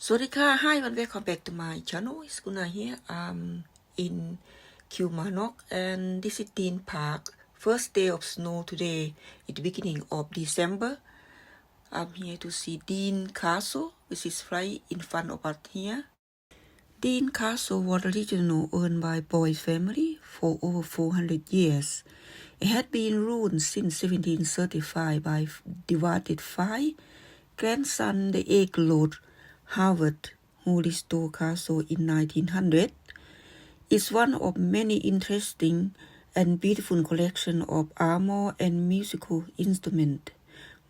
Swadika, hi and welcome back to my channel. It's Guna here. I'm in Kilmarnock and this is Dean Park. First day of snow today, at the beginning of December. I'm here to see Dean Castle, which is right in front of us here. Dean Castle was originally owned by Boy's family for over 400 years. It had been ruled since 1735 by divided five grandson, the eighth Lord Howard, who restored Castle in 1900. It's one of many interesting and beautiful collections of armor and musical instruments,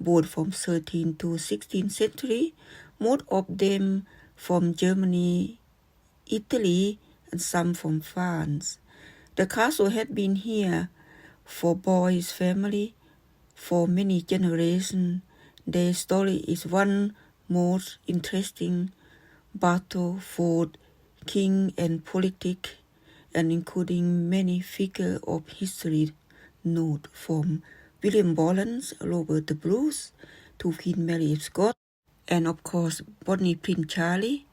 both from 13th to 16th century, most of them from Germany, Italy, and some from France. The castle had been here for Boy's family for many generations. Their story is one most interesting battle for king and politics, and including many figures of history, note from William Bolland, Robert the Bruce, to Queen Mary of Scots, and of course Bonnie Prince Charlie.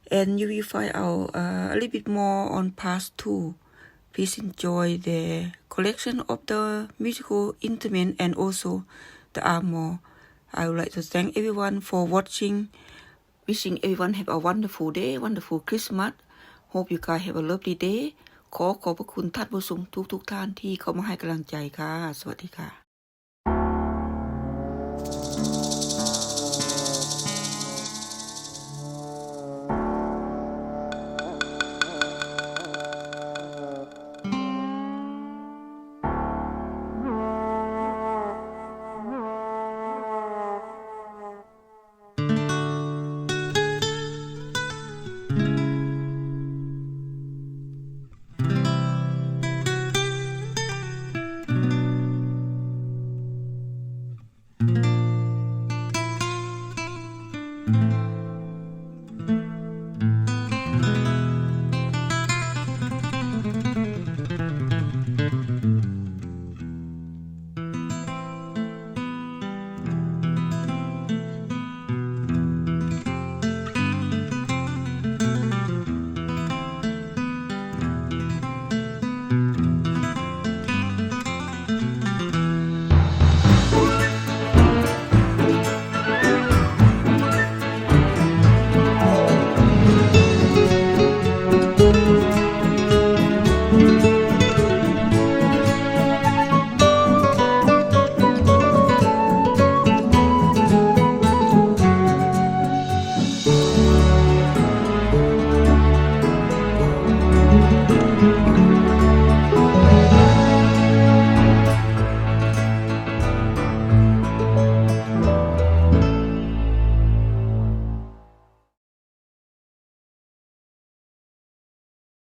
And you will find out a little bit more on part 2. Please enjoy the collection of the musical instrument and also the armor. I would like to thank everyone for watching. Wishing everyone have a wonderful day, wonderful Christmas. Hope you guys have a lovely day. ขอบพระคุณท่านผู้ชมทุกท่านที่เข้ามาให้กำลังใจค่ะสวัสดีค่ะ